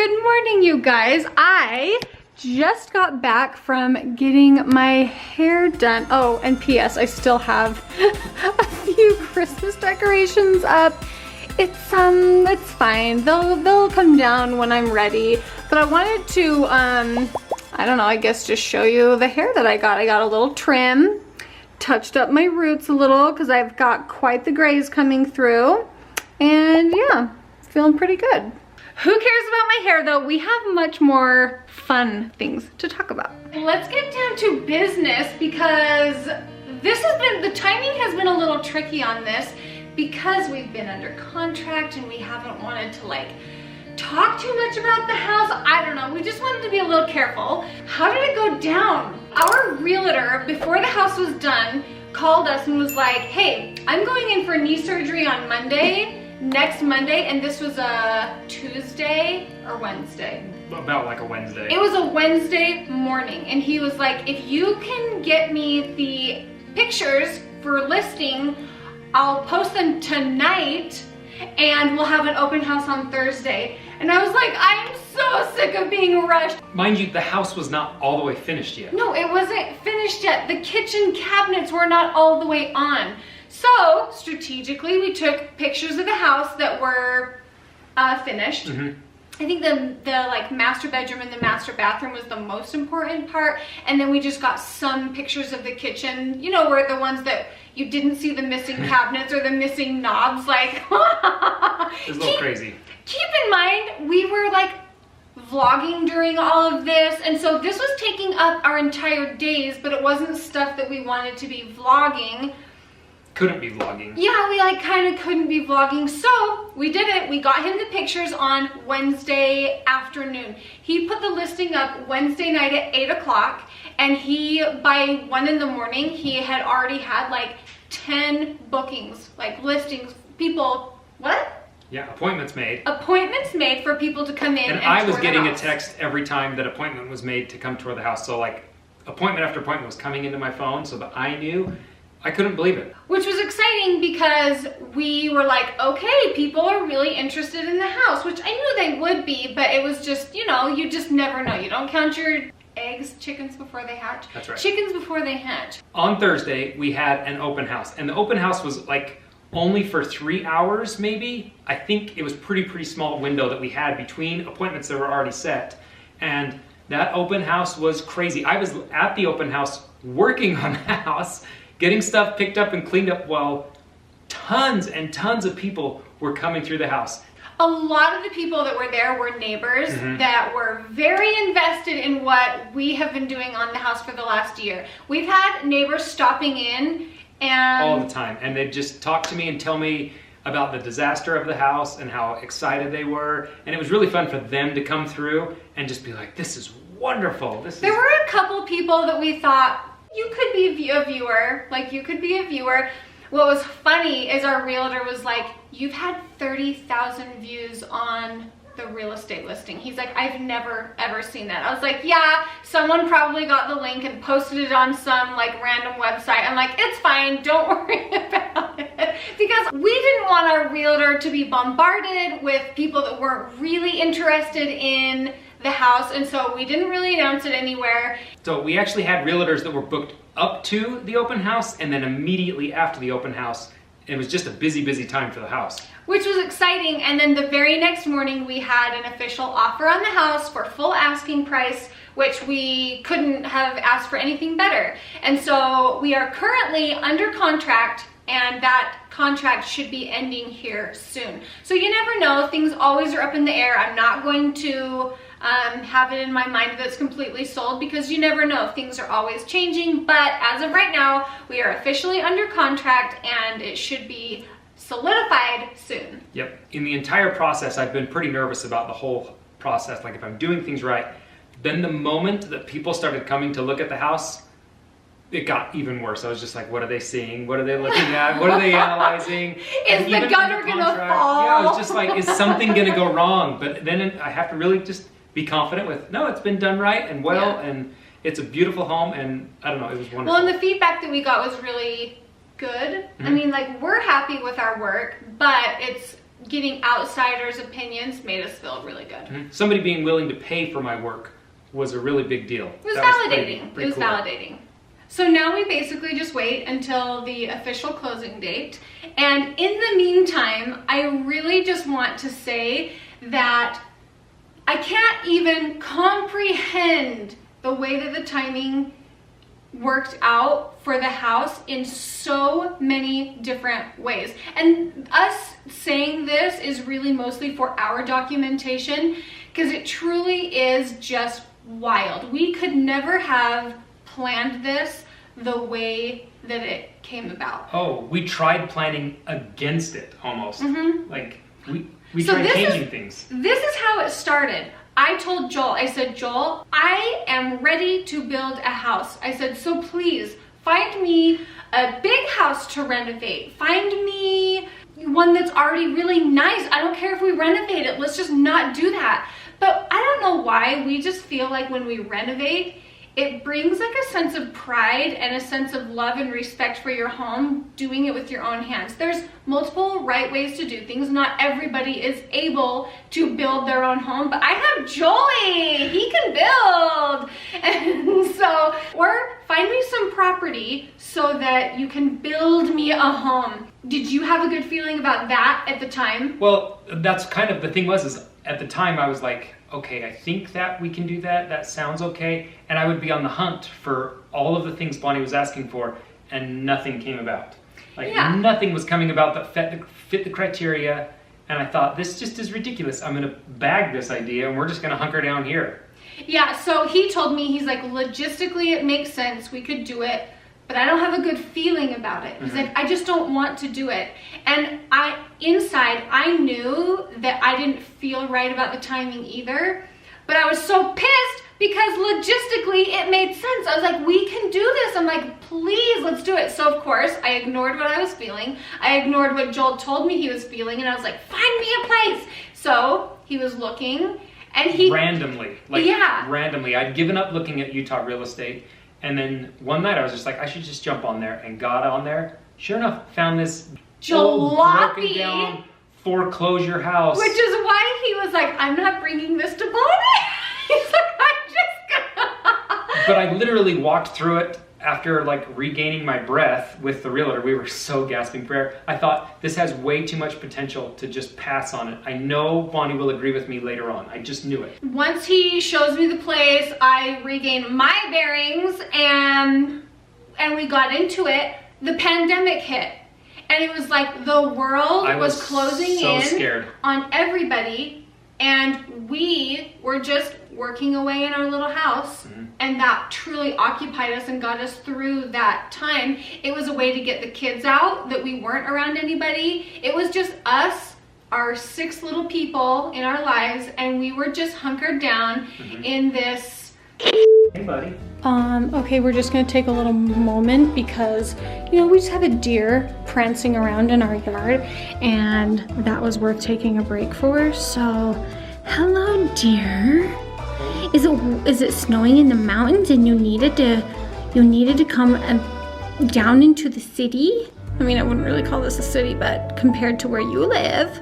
Good morning, you guys. I just got back from getting my hair done. Oh, and P.S. I still have a few Christmas decorations up. It's fine. They'll come down when I'm ready. But I wanted to, I don't know, I guess just show you the hair that I got. I got a little trim, touched up my roots a little because I've got quite the grays coming through. And yeah, feeling pretty good. Who cares about my hair though? We have much more fun things to talk about. Let's get down to business because the timing has been a little tricky on this because we've been under contract and we haven't wanted to like talk too much about the house. I don't know, we just wanted to be a little careful. How did it go down? Our realtor, before the house was done, called us and was like, hey, I'm going in for knee surgery on Monday. Next Monday, and this was a Tuesday or Wednesday. About like a Wednesday. It was a Wednesday morning, and he was like, if you can get me the pictures for listing, I'll post them tonight, and we'll have an open house on Thursday. And I was like, I'm so sick of being rushed. Mind you, the house was not all the way finished yet. No, it wasn't finished yet. The kitchen cabinets were not all the way on. So, strategically, we took pictures of the house that were finished. Mm-hmm. I think the like master bedroom and the master bathroom was the most important part. And then we just got some pictures of the kitchen, you know, where the ones that you didn't see the missing cabinets or the missing knobs, like. It's a little crazy. Keep in mind, we were like vlogging during all of this, and so this was taking up our entire days, but it wasn't stuff that we wanted to be vlogging. Couldn't be vlogging. Yeah, we like kind of couldn't be vlogging, so we did it. We got him the pictures on Wednesday afternoon. He put the listing up Wednesday night at 8 o'clock, and by 1 in the morning, he had already had like 10 bookings, like listings, people, what? Yeah, appointments made. Appointments made for people to come in and I was getting a text every time that appointment was made to come tour the house, so like appointment after appointment was coming into my phone so that I knew. I couldn't believe it. Which was exciting because we were like, okay, people are really interested in the house, which I knew they would be, but it was just, you know, you just never know. You don't count your chickens before they hatch. That's right. Chickens before they hatch. On Thursday, we had an open house, and the open house was like only for 3 hours, maybe. I think it was pretty small window that we had between appointments that were already set, and that open house was crazy. I was at the open house working on the house, getting stuff picked up and cleaned up while tons and tons of people were coming through the house. A lot of the people that were there were neighbors that were very invested in what we have been doing on the house for the last year. We've had neighbors stopping in and all the time, and they'd just talk to me and tell me about the disaster of the house and how excited they were, and it was really fun for them to come through and just be like, this is wonderful. There were a couple people that we thought, you could be a viewer, like you could be a viewer. What was funny is our realtor was like, you've had 30,000 views on the real estate listing. He's like, I've never ever seen that. I was like, yeah, someone probably got the link and posted it on some like random website. I'm like, it's fine, don't worry about it. Because we didn't want our realtor to be bombarded with people that weren't really interested in the house, and so we didn't really announce it anywhere. So we actually had realtors that were booked up to the open house and then immediately after the open house. It was just a busy time for the house. Which was exciting, and then the very next morning we had an official offer on the house for full asking price, which we couldn't have asked for anything better. And so we are currently under contract, and that contract should be ending here soon. So you never know, things always are up in the air. I'm not going to have it in my mind that it's completely sold because you never know, things are always changing. But as of right now, we are officially under contract and it should be solidified soon. Yep. In the entire process, I've been pretty nervous about the whole process, like if I'm doing things right. Then the moment that people started coming to look at the house, it got even worse. I was just like, what are they seeing? What are they looking at? What are they analyzing? Is the gutter gonna fall? Yeah, I was just like, is something gonna go wrong? But then I have to really just be confident with, no, it's been done right and well, and it's a beautiful home, and I don't know, it was wonderful. Well, and the feedback that we got was really good. I mean, like, we're happy with our work, but it's getting outsiders' opinions made us feel really good. Somebody being willing to pay for my work was a really big deal. It was validating. It was validating. So now we basically just wait until the official closing date. And in the meantime, I really just want to say that I can't even comprehend the way that the timing worked out for the house in so many different ways. And us saying this is really mostly for our documentation, because it truly is just wild. We could never have planned this the way that it came about. Oh, we tried planning against it almost. Like we So tried changing things. This is how it started. I told Joel, I said, Joel, I am ready to build a house. I said, so please find me a big house to renovate. Find me one that's already really nice. I don't care if we renovate it. Let's just not do that. But I don't know why. We just feel like when we renovate, it brings like a sense of pride and a sense of love and respect for your home, doing it with your own hands. There's multiple right ways to do things. Not everybody is able to build their own home, but I have Joey, he can build. And so, or find me some property so that you can build me a home. Did you have a good feeling about that at the time? Well, that's kind of the thing is at the time I was like, okay, I think that we can do that. That sounds okay. And I would be on the hunt for all of the things Bonnie was asking for, and nothing came about. Like nothing was coming about that fit the criteria. And I thought, this just is ridiculous. I'm gonna bag this idea and we're just gonna hunker down here. Yeah, so he told me, he's like, logistically it makes sense, we could do it, but I don't have a good feeling about it. He's like, I just don't want to do it. And inside, I knew that I didn't feel right about the timing either, but I was so pissed because logistically it made sense. I was like, we can do this. I'm like, please, let's do it. So of course, I ignored what I was feeling. I ignored what Joel told me he was feeling, and I was like, find me a place. So he was looking, and he... Randomly. I'd given up looking at Utah real estate. And then one night I was just like, I should just jump on there, and got on there. Sure enough, found this broken down foreclosure house. Which is why he was like, I'm not bringing this to Bonnie. He's like, I'm just gonna. But I literally walked through it after like regaining my breath with the realtor. We were so gasping for air. I thought, this has way too much potential to just pass on it. I know Bonnie will agree with me later on. I just knew it. Once he shows me the place, I regained my bearings, and we got into it. The pandemic hit. And it was like the world was closing in on everybody, and we were just working away in our little house, and that truly occupied us and got us through that time. It was a way to get the kids out, that we weren't around anybody. It was just us, our 6 little people in our lives, and we were just hunkered down in this. Hey, buddy. Okay, we're just gonna take a little moment because, you know, we just have a deer prancing around in our yard, and that was worth taking a break for. So, hello, dear. Is it snowing in the mountains and you needed to come down into the city? I mean, I wouldn't really call this a city, but compared to where you live.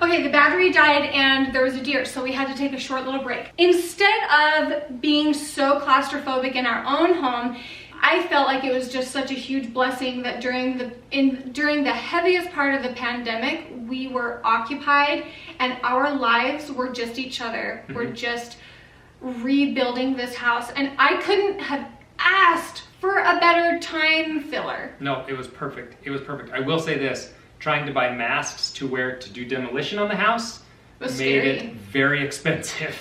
Okay, the battery died and there was a deer, so we had to take a short little break. Instead of being so claustrophobic in our own home, I felt like it was just such a huge blessing that during the heaviest part of the pandemic, we were occupied and our lives were just each other. We're just rebuilding this house, and I couldn't have asked for a better time filler. No, it was perfect. It was perfect. I will say this. Trying to buy masks to wear to do demolition on the house made it very expensive.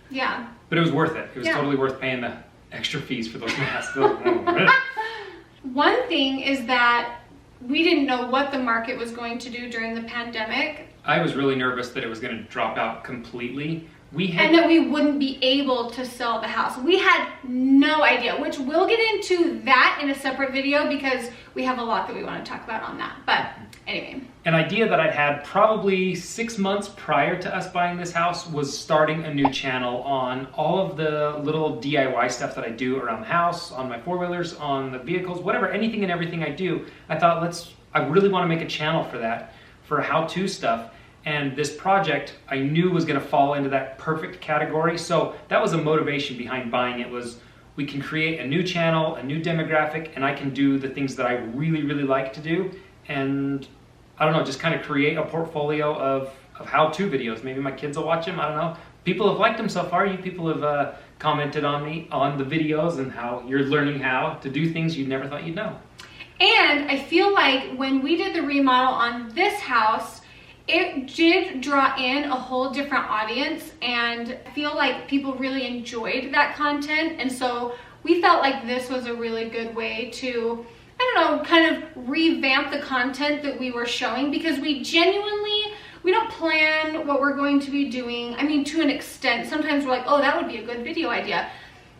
Yeah. But it was worth it. It was totally worth paying the extra fees for those masks. One thing is that we didn't know what the market was going to do during the pandemic. I was really nervous that it was going to drop out completely. And that we wouldn't be able to sell the house. We had no idea, which we'll get into that in a separate video because we have a lot that we want to talk about on that. But anyway. An idea that I'd had probably 6 months prior to us buying this house was starting a new channel on all of the little DIY stuff that I do around the house, on my 4-wheelers, on the vehicles, whatever, anything and everything I do. I thought, I really want to make a channel for that, for how-to stuff. And this project I knew was going to fall into that perfect category. So that was a motivation behind buying it, was we can create a new channel, a new demographic, and I can do the things that I really, really like to do. And I don't know, just kind of create a portfolio of how-to videos. Maybe my kids will watch them, I don't know. People have liked them so far. You people have commented on me, on the videos, and how you're learning how to do things you never thought you'd know. And I feel like when we did the remodel on this house, it did draw in a whole different audience, and I feel like people really enjoyed that content. And so we felt like this was a really good way to, I don't know, kind of revamp the content that we were showing, because we don't plan what we're going to be doing. I mean, to an extent, sometimes we're like, oh, that would be a good video idea.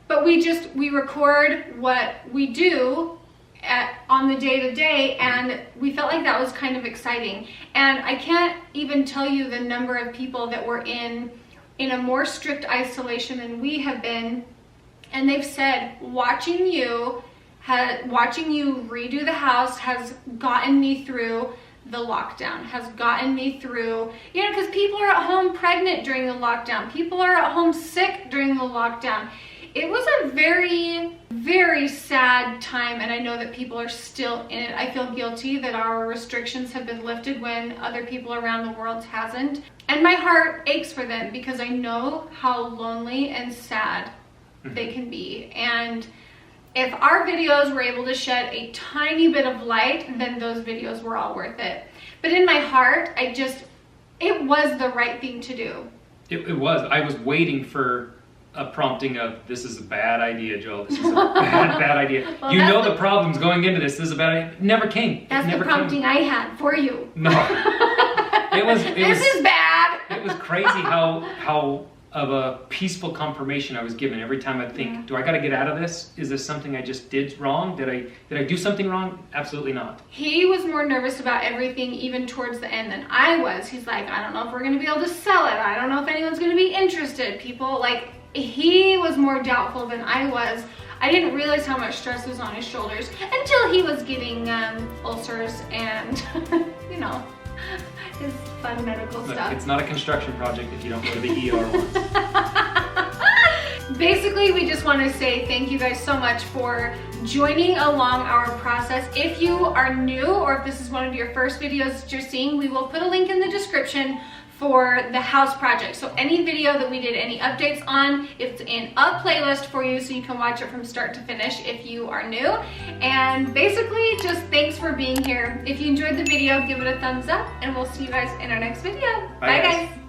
But we record what we do on the day-to-day, and we felt like that was kind of exciting. And I can't even tell you the number of people that were in a more strict isolation than we have been, and they've said watching you redo the house has gotten me through the lockdown, has gotten me through, you know, because people are at home pregnant during the lockdown, people are at home sick during the lockdown. It was a very, very sad time, and I know that people are still in it. I feel guilty that our restrictions have been lifted when other people around the world hasn't. And my heart aches for them, because I know how lonely and sad they can be. And if our videos were able to shed a tiny bit of light, then those videos were all worth it. But in my heart, it was the right thing to do. It was. I was waiting for a prompting of, this is a bad idea, Joel. This is a bad idea. Well, you know the problems going into this. This is a bad idea. It never came. That's the prompting I had for you. No. This is bad. It was crazy how of a peaceful confirmation I was given every time I'd think, do I got to get out of this? Is this something I just did wrong? Did I do something wrong? Absolutely not. He was more nervous about everything even towards the end than I was. He's like, I don't know if we're going to be able to sell it. I don't know if anyone's going to be interested. He was more doubtful than I was. I didn't realize how much stress was on his shoulders until he was getting ulcers and, you know, his fun medical stuff. It's not a construction project if you don't go to the ER once. Basically, we just want to say thank you guys so much for joining along our process. If you are new, or if this is one of your first videos that you're seeing, we will put a link in the description for the house project. So any video that we did any updates on, it's in a playlist for you, so you can watch it from start to finish if you are new. And basically, just thanks for being here. If you enjoyed the video, give it a thumbs up, and we'll see you guys in our next video. Bye guys.